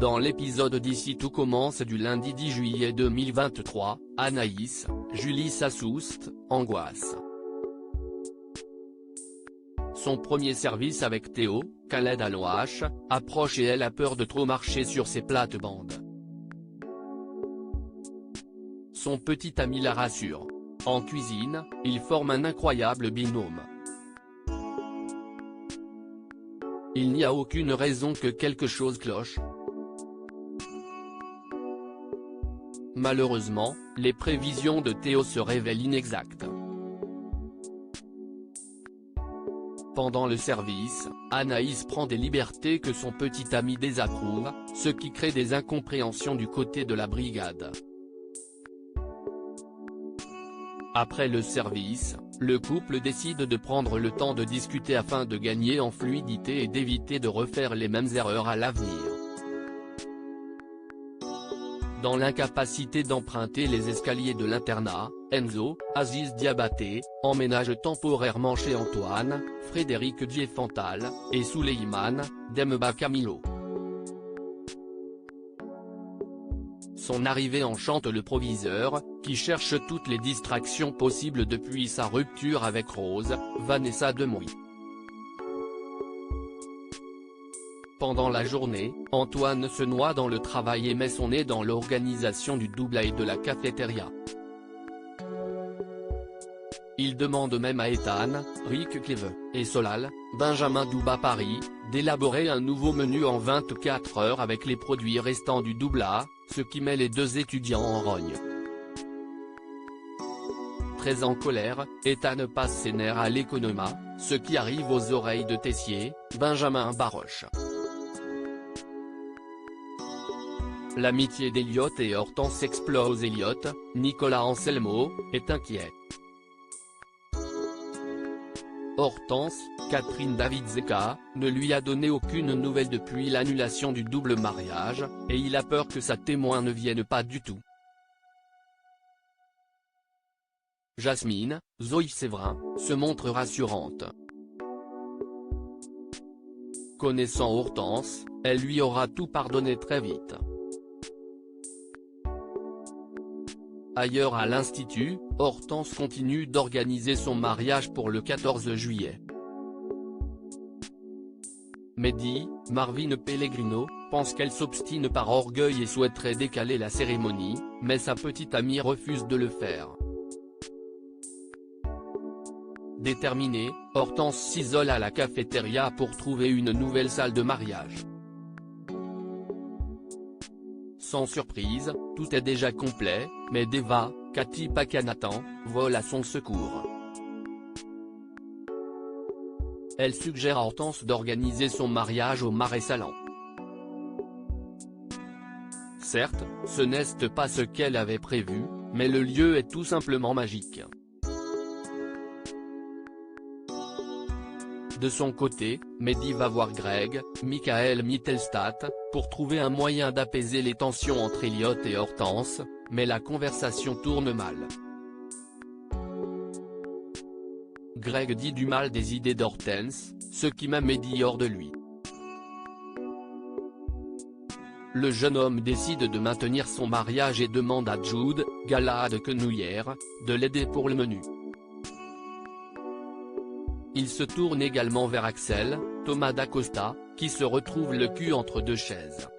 Dans l'épisode d'Ici tout commence du lundi 10 juillet 2023, Anaïs, Julie s'assoust, angoisse. Son premier service avec Théo, Khaled Alouache, approche et elle a peur de trop marcher sur ses plates-bandes. Son petit ami la rassure. En cuisine, ils forment un incroyable binôme. Il n'y a aucune raison que quelque chose cloche. Malheureusement, les prévisions de Théo se révèlent inexactes. Pendant le service, Anaïs prend des libertés que son petit ami désapprouve, ce qui crée des incompréhensions du côté de la brigade. Après le service, le couple décide de prendre le temps de discuter afin de gagner en fluidité et d'éviter de refaire les mêmes erreurs à l'avenir. Dans l'incapacité d'emprunter les escaliers de l'internat, Enzo, Aziz Diabaté, emménage temporairement chez Antoine, Frédéric Diefental, et Souleymane, Demba Camilo. Son arrivée enchante le proviseur, qui cherche toutes les distractions possibles depuis sa rupture avec Rose, Vanessa Demouy. Pendant la journée, Antoine se noie dans le travail et met son nez dans l'organisation du doublé de la cafétéria. Il demande même à Ethan, Rick Cleve, et Solal, Benjamin Douba Paris, d'élaborer un nouveau menu en 24 heures avec les produits restants du doubla, ce qui met les deux étudiants en rogne. Très en colère, Ethan passe ses nerfs à l'économa, ce qui arrive aux oreilles de Tessier, Benjamin Baroche. L'amitié d'Eliott et Hortense explose. Eliott, Nicolas Anselmo, est inquiet. Hortense, Catherine Davidzeka, ne lui a donné aucune nouvelle depuis l'annulation du double mariage, et il a peur que sa témoin ne vienne pas du tout. Jasmine, Zoé Séverin, se montre rassurante. Connaissant Hortense, elle lui aura tout pardonné très vite. Ailleurs à l'Institut, Hortense continue d'organiser son mariage pour le 14 juillet. Mehdi, Marvin Pellegrino, pense qu'elle s'obstine par orgueil et souhaiterait décaler la cérémonie, mais sa petite amie refuse de le faire. Déterminée, Hortense s'isole à la cafétéria pour trouver une nouvelle salle de mariage. Sans surprise, tout est déjà complet, mais Deva, Cathy Pakanatan, vole à son secours. Elle suggère à Hortense d'organiser son mariage au Marais Salon. Certes, ce n'est pas ce qu'elle avait prévu, mais le lieu est tout simplement magique. De son côté, Mehdi va voir Greg, Michael Mittelstadt, pour trouver un moyen d'apaiser les tensions entre Eliott et Hortense, mais la conversation tourne mal. Greg dit du mal des idées d'Hortense, ce qui met Mehdi hors de lui. Le jeune homme décide de maintenir son mariage et demande à Jude, Galahad Quenouillère, de l'aider pour le menu. Il se tourne également vers Axel, Thomas d'Acosta, qui se retrouve le cul entre deux chaises.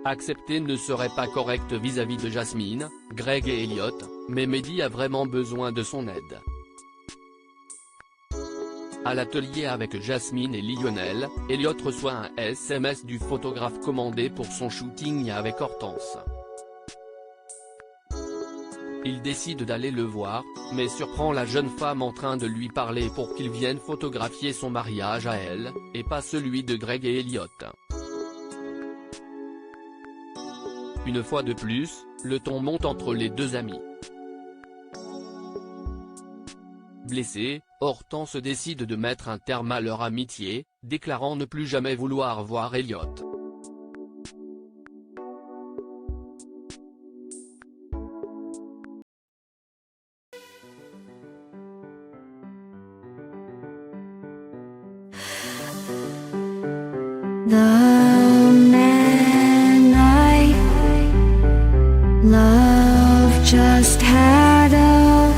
Accepter ne serait pas correct vis-à-vis de Jasmine, Greg et Eliott, mais Mehdi a vraiment besoin de son aide. À l'atelier avec Jasmine et Lionel, Eliott reçoit un SMS du photographe commandé pour son shooting avec Hortense. Il décide d'aller le voir, mais surprend la jeune femme en train de lui parler pour qu'il vienne photographier son mariage à elle, et pas celui de Greg et Eliott. Une fois de plus, le ton monte entre les deux amis. Blessée, Hortense décide de mettre un terme à leur amitié, déclarant ne plus jamais vouloir voir Eliott. 나 Love just had a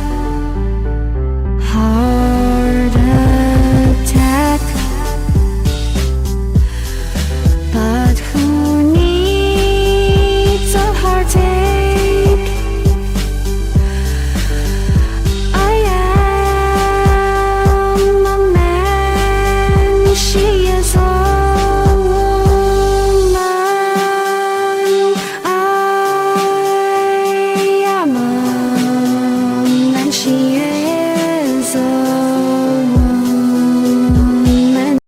heart